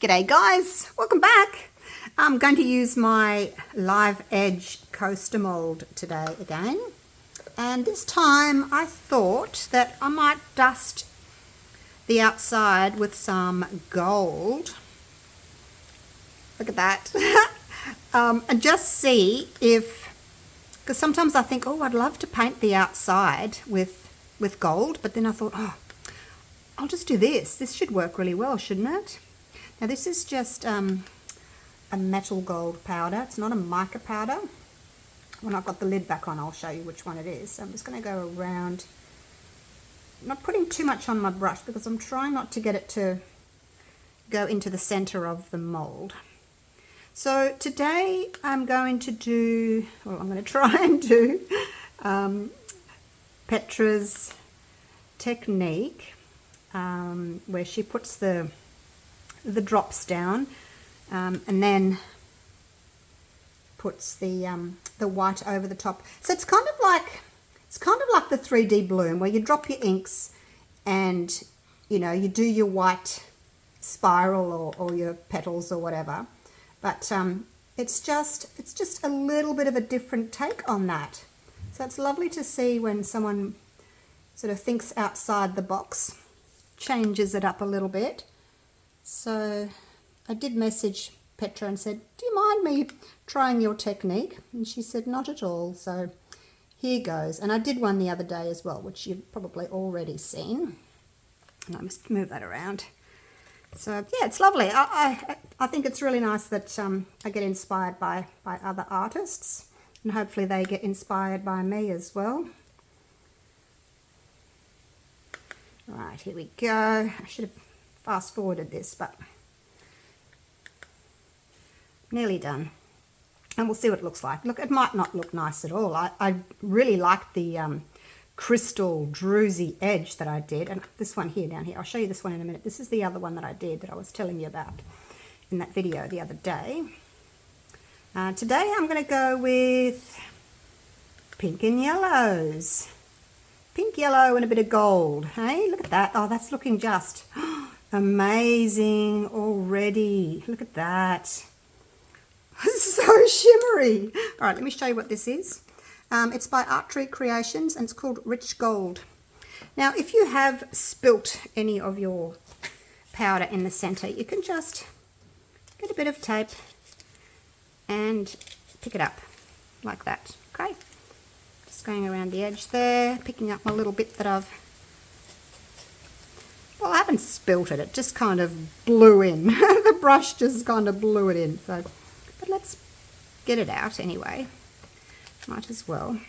G'day guys, welcome back. I'm going to use my Live Edge coaster mold today again, and this time I thought that I might dust the outside with some gold. Look at that. And just see if, because sometimes I think, oh, I'd love to paint the outside with gold, but then I thought, oh, I'll just do this should work really well, shouldn't it? Now this is just a metal gold powder. It's not a mica powder. When I've got the lid back on, I'll show you which one it is. So I'm just going to go around. I'm not putting too much on my brush because I'm trying not to get it to go into the center of the mold. So today I'm going to do, well, I'm going to try and do Petra's technique where she puts the drops down and then puts the white over the top. So it's kind of like the 3D bloom where you drop your inks and you do your white spiral or your petals or whatever, but it's just a little bit of a different take on that. So it's lovely to see when someone sort of thinks outside the box, changes it up a little bit. So I did message Petra and said, do you mind me trying your technique? And she said, not at all. So here goes. And I did one the other day as well, which you've probably already seen. And I must move that around. So yeah, it's lovely. I think it's really nice that I get inspired by other artists, and hopefully they get inspired by me as well. Right, here we go. I should have fast forwarded this, but nearly done. And we'll see what it looks like. Look, it might not look nice at all. I really like the crystal druzy edge that I did. And this one here, down here, I'll show you this one in a minute. This is the other one that I did that I was telling you about in that video the other day. Today I'm going to go with pink and yellows. Pink, yellow, and a bit of gold. Hey, look at that. Oh, that's looking just amazing already. Look at that. So shimmery. All right, let me show you what this is. It's by Art Tree Creations and it's called Rich Gold. Now, if you have spilt any of your powder in the center, you can just get a bit of tape and pick it up like that. Okay. Just going around the edge there, picking up my little bit that well, I haven't spilt it, it just kind of blew in. The brush just kind of blew it in. So, but let's get it out anyway. Might as well.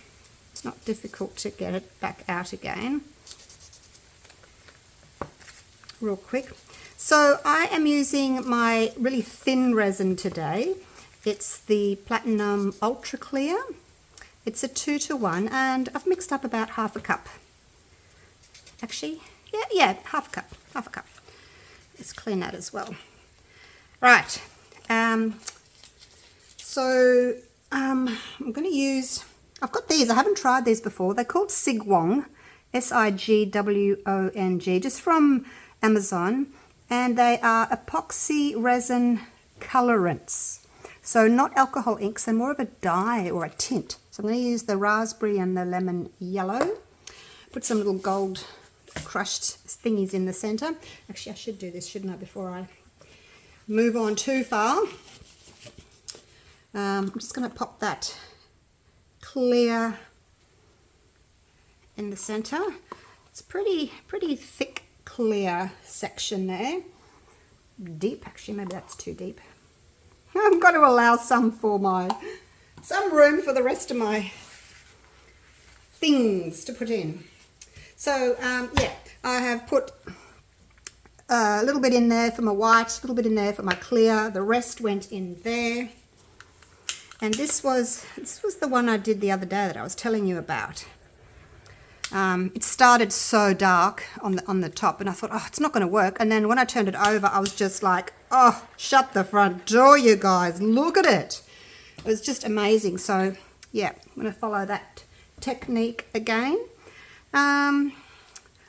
It's not difficult to get it back out again. Real quick. So I am using my really thin resin today. It's the Platinum Ultra Clear. It's a 2-to-1, and I've mixed up about half a cup. Actually, yeah, half a cup. Let's clean that as well. Right. So I'm going to use, I've got these, I haven't tried these before. They're called Sigwong, S-I-G-W-O-N-G, just from Amazon, and they are epoxy resin colorants. So not alcohol inks, they're more of a dye or a tint. So I'm going to use the raspberry and the lemon yellow. Put some little gold crushed thingies in the center. Actually, I should do this, shouldn't I, before I move on too far. I'm just going to pop that clear in the center. It's a pretty thick clear section there. Deep, actually, maybe that's too deep. I've got to allow some room for the rest of my things to put in. So yeah, I have put a little bit in there for my white, a little bit in there for my clear. The rest went in there. And this was the one I did the other day that I was telling you about. It started so dark on the top, and I thought, oh, it's not going to work. And then when I turned it over, I was just like, oh, shut the front door, you guys. Look at it. It was just amazing. So, yeah, I'm going to follow that technique again.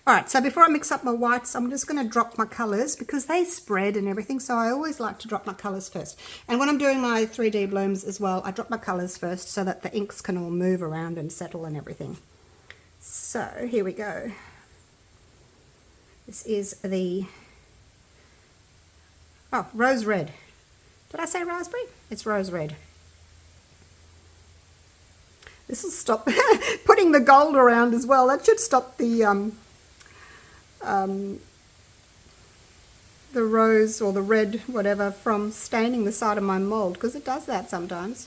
All right, so before I mix up my whites, I'm just going to drop my colours because they spread and everything. So I always like to drop my colours first. And when I'm doing my 3D blooms as well, I drop my colours first so that the inks can all move around and settle and everything. So here we go. This is the, oh, rose red. Did I say raspberry? It's rose red. This will stop putting the gold around as well. That should stop the rose or the red, whatever, from staining the side of my mold, because it does that sometimes.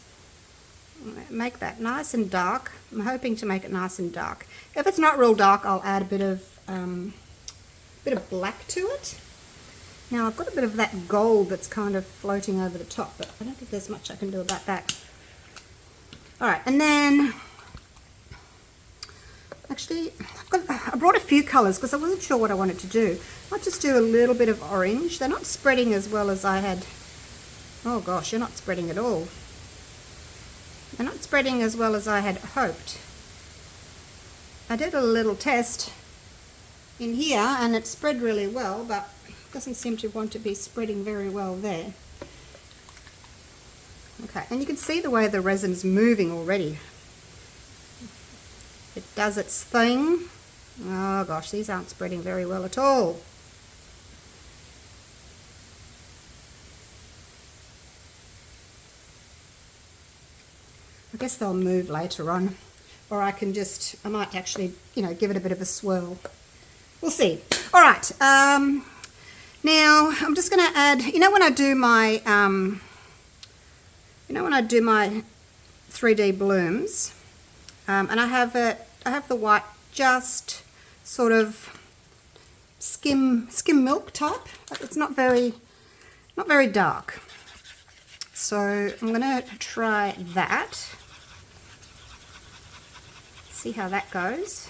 Make that nice and dark. I'm hoping to make it nice and dark. If it's not real dark, I'll add a bit of black to it. Now I've got a bit of that gold that's kind of floating over the top, but I don't think there's much I can do about that. All right, and then actually I brought a few colours because I wasn't sure what I wanted to do. I'll just do a little bit of orange. They're not spreading as well as I had. Oh gosh, you're not spreading at all. They're not spreading as well as I had hoped. I did a little test in here and it spread really well, but it doesn't seem to want to be spreading very well there. Okay, and you can see the way the resin's moving already. It does its thing. Oh gosh, these aren't spreading very well at all. I guess they'll move later on, or I might actually, give it a bit of a swirl. We'll see. All right. Now I'm just going to add. When I do my, when I do my 3D blooms, and I have the white just sort of skim milk type. It's not very dark. So I'm going to try that. See how that goes.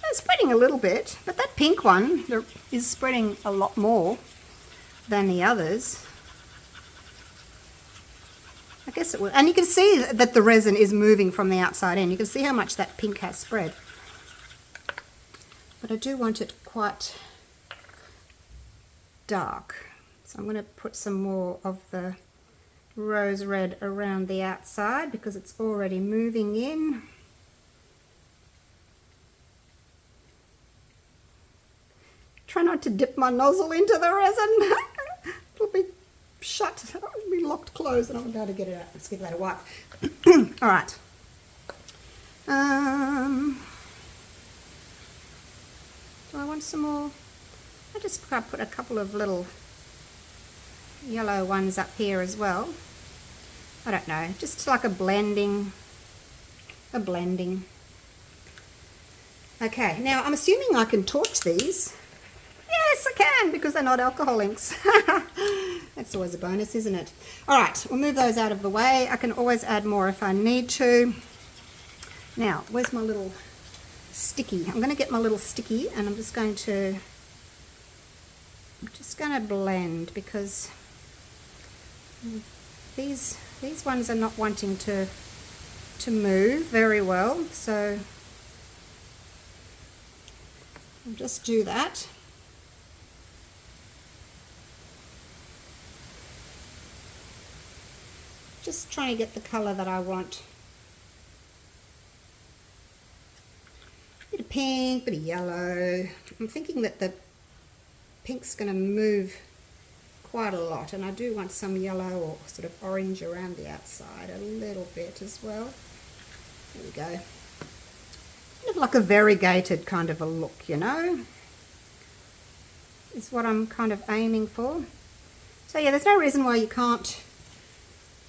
It's spreading a little bit, but that pink one is spreading a lot more than the others. I guess it will. And you can see that the resin is moving from the outside in. You can see how much that pink has spread. But I do want it quite dark. So I'm going to put some more of the rose red around the outside because it's already moving in. Try not to dip my nozzle into the resin. It'll be shut. It'll be locked closed and I won't be able to get it out. Let's give that a wipe. All right. Do I want some more? I just put a couple of little yellow ones up here as well. I don't know, just like a blending. Okay, now I'm assuming I can torch these. Yes, I can, because they're not alcohol inks. That's always a bonus, isn't it? All right, we'll move those out of the way. I can always add more if I need to. Now, where's my little sticky? I'm going to get my little sticky, and I'm just going to blend because these ones are not wanting to move very well. So I'll just do that. Just trying to get the colour that I want. Bit of pink, bit of yellow. I'm thinking that the pink's going to move quite a lot, and I do want some yellow or sort of orange around the outside a little bit as well. There we go. Kind of like a variegated kind of a look, is what I'm kind of aiming for. So yeah, there's no reason why you can't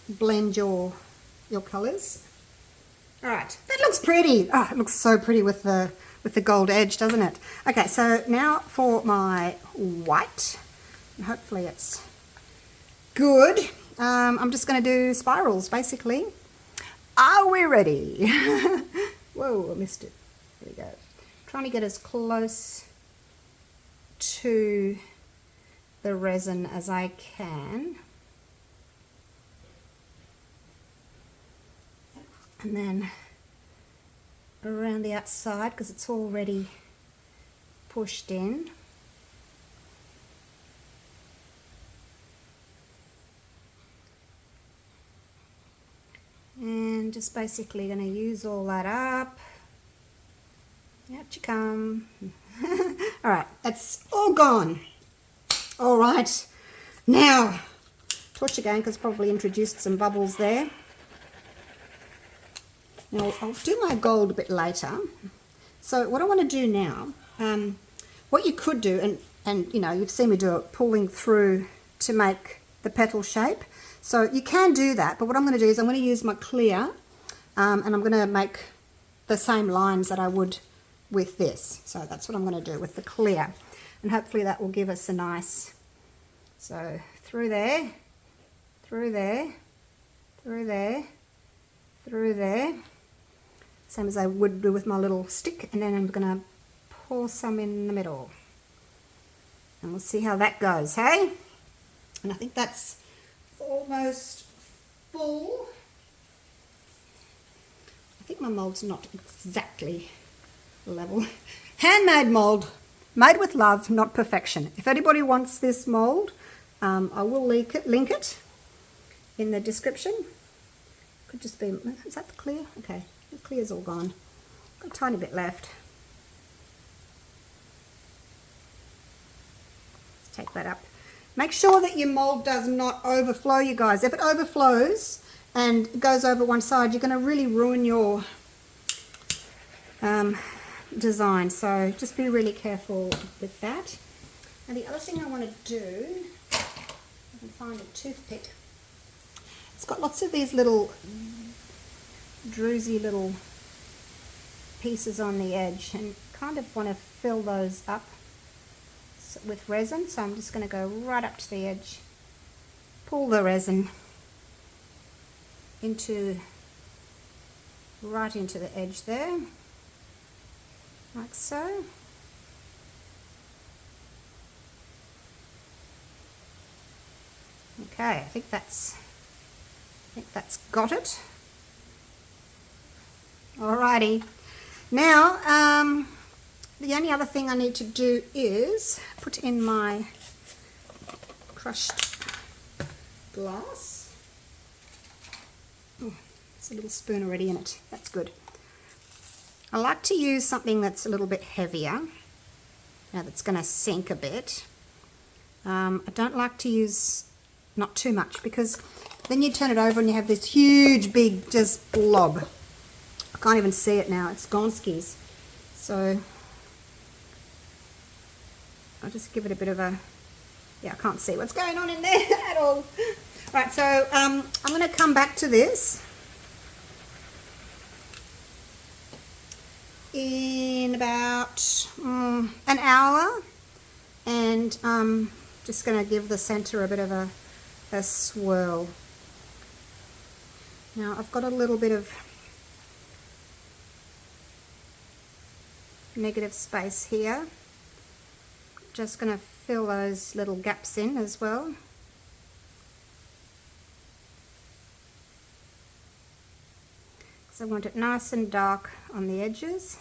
blend your colours. All right, that looks pretty. Oh, it looks so pretty with the gold edge, doesn't it? Okay, so now for my white. Hopefully it's good. I'm just going to do spirals, basically. Are we ready? Whoa, I missed it. There we go. Trying to get as close to the resin as I can. And then around the outside, because it's already pushed in. And just basically going to use all that up. Out you come. All right, that's all gone. All right, now torch again because probably introduced some bubbles there. Now I'll do my gold a bit later. So what I want to do now, what you could do, and you know, you've seen me do it, pulling through to make the petal shape. So you can do that, but what I'm going to do is I'm going to use my clear, and I'm going to make the same lines that I would with this. So that's what I'm going to do with the clear, and hopefully that will give us a nice, so through there, through there, through there, through there, same as I would do with my little stick, and then I'm going to pour some in the middle, and we'll see how that goes, hey? And I think that's almost full. I think my mold's not exactly level. Handmade mold, made with love, not perfection. If anybody wants this mold, I will link it in the description. Could just be, is that the clear? Okay, the clear's all gone. Got a tiny bit left. Let's take that up. Make sure that your mold does not overflow, you guys. If it overflows and goes over one side, you're going to really ruin your design. So just be really careful with that. And the other thing I want to do, I can find a toothpick. It's got lots of these little druzy little pieces on the edge, and kind of want to fill those up with resin. So I'm just going to go right up to the edge, pull the resin right into the edge there, like so. Okay, I think that's got it. Alrighty. Now, the only other thing I need to do is put in my crushed glass. Oh, there's a little spoon already in it. That's good. I like to use something that's a little bit heavier. Now that's going to sink a bit. I don't like to use not too much, because then you turn it over and you have this huge big just blob. I can't even see it now. It's gone skis. So I'll just give it a bit of a, yeah, I can't see what's going on in there at all. Right, so I'm going to come back to this in about an hour, and I'm just going to give the center a bit of a swirl. Now I've got a little bit of negative space here. Just going to fill those little gaps in as well. So I want it nice and dark on the edges.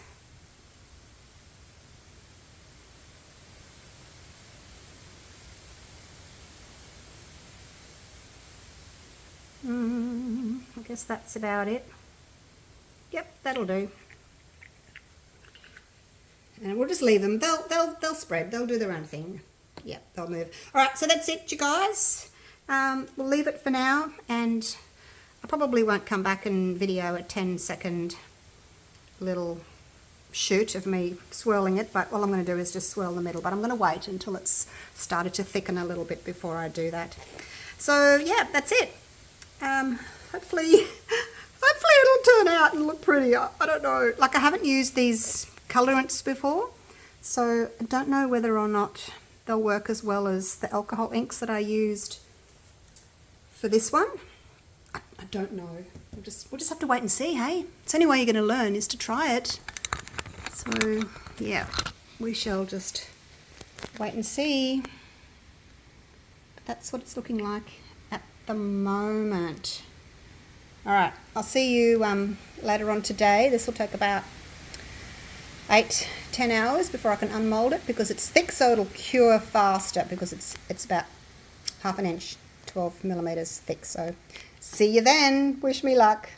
I guess that's about it. Yep, that'll do. And we'll just leave them. They'll spread. They'll do their own thing. Yep, they'll move. All right, so that's it, you guys. We'll leave it for now, and I probably won't come back and video a 10-second little shoot of me swirling it, but all I'm going to do is just swirl the middle. But I'm going to wait until it's started to thicken a little bit before I do that. So yeah, that's it. Hopefully it'll turn out and look pretty. I don't know. Like, I haven't used these colorants before, so I don't know whether or not they'll work as well as the alcohol inks that I used for this one. I don't know. We'll just have to wait and see, hey? It's the only way you're going to learn is to try it. So yeah, we shall just wait and see. But that's what it's looking like at the moment. All right, I'll see you later on today. This will take about 8-10 hours before I can unmold it, because it's thick, so it'll cure faster, because it's about half an inch, 12 millimeters thick. So see you then. Wish me luck.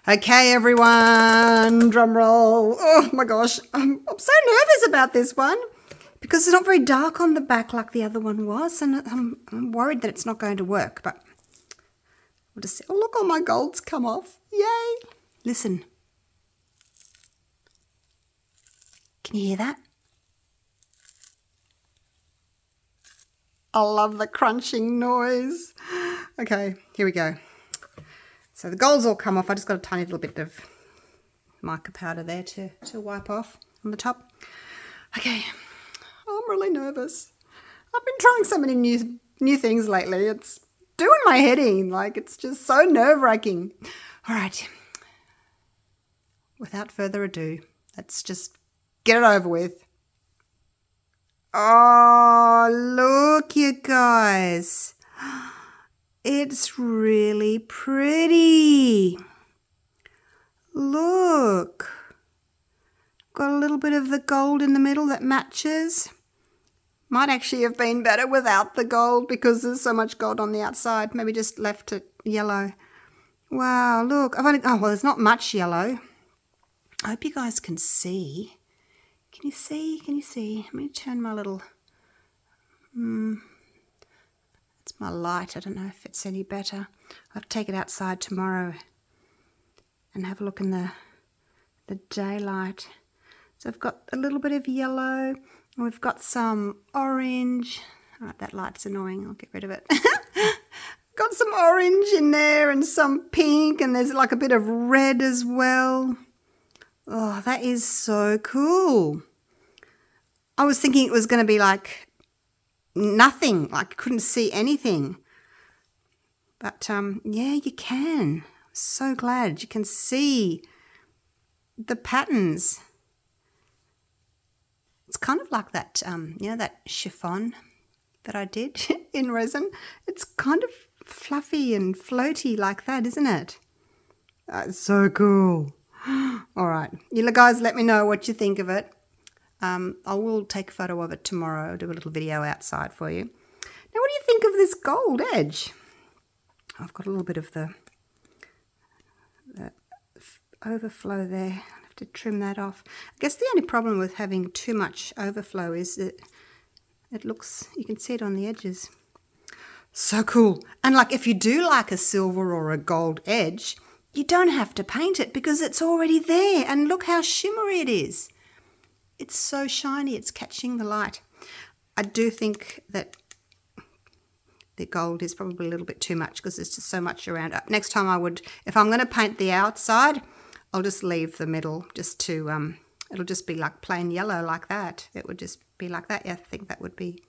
Okay, everyone, drum roll. Oh my gosh, I'm so nervous about this one because it's not very dark on the back like the other one was, and I'm worried that it's not going to work, but we'll just see. Oh, look, all my gold's come off. Yay. Listen. Can you hear that? I love the crunching noise. Okay, here we go. So the gold's all come off. I just got a tiny little bit of mica powder there to wipe off on the top. Okay, I'm really nervous. I've been trying so many new things lately. It's doing my head in. Like, it's just so nerve-wracking. All right, without further ado, let's just get it over with. Oh, look, you guys. It's really pretty. Look. Got a little bit of the gold in the middle that matches. Might actually have been better without the gold because there's so much gold on the outside. Maybe just left it yellow. Wow, look. Oh, well, there's not much yellow. I hope you guys can see. Can you see? Can you see? Let me turn my little... It's my light. I don't know if it's any better. I'll have to take it outside tomorrow and have a look in the daylight. So I've got a little bit of yellow, and we've got some orange. All right, that light's annoying. I'll get rid of it. Got some orange in there and some pink, and there's like a bit of red as well. Oh, that is so cool. I was thinking it was going to be like nothing, like I couldn't see anything. But yeah, you can. I'm so glad you can see the patterns. It's kind of like that, you know, that chiffon that I did in resin. It's kind of fluffy and floaty like that, isn't it? That's so cool. All right, you guys, let me know what you think of it. I will take a photo of it tomorrow. I'll do a little video outside for you. Now, what do you think of this gold edge? I've got a little bit of the overflow there. I have to trim that off. I guess the only problem with having too much overflow is that it looks, you can see it on the edges. So cool. And like, if you do like a silver or a gold edge, you don't have to paint it because it's already there. And look how shimmery it is. It's so shiny, it's catching the light. I do think that the gold is probably a little bit too much because there's just so much around. Next time I would, if I'm going to paint the outside, I'll just leave the middle just to, it'll just be like plain yellow like that. It would just be like that. Yeah, I think that would be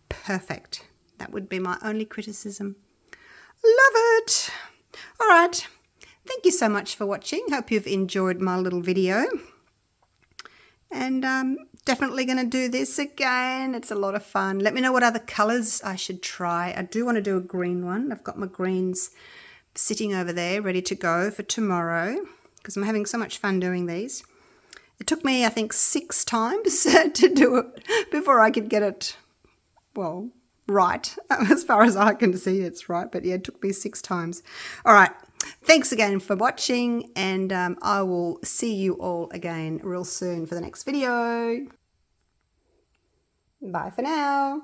perfect. That would be my only criticism. Love it. All right. Thank you so much for watching. Hope you've enjoyed my little video. And definitely going to do this again. It's a lot of fun. Let me know what other colours I should try. I do want to do a green one. I've got my greens sitting over there ready to go for tomorrow because I'm having so much fun doing these. It took me, I think, 6 times to do it before I could get it, well, right. As far as I can see, it's right. But yeah, it took me 6 times. All right. Thanks again for watching, and I will see you all again real soon for the next video. Bye for now.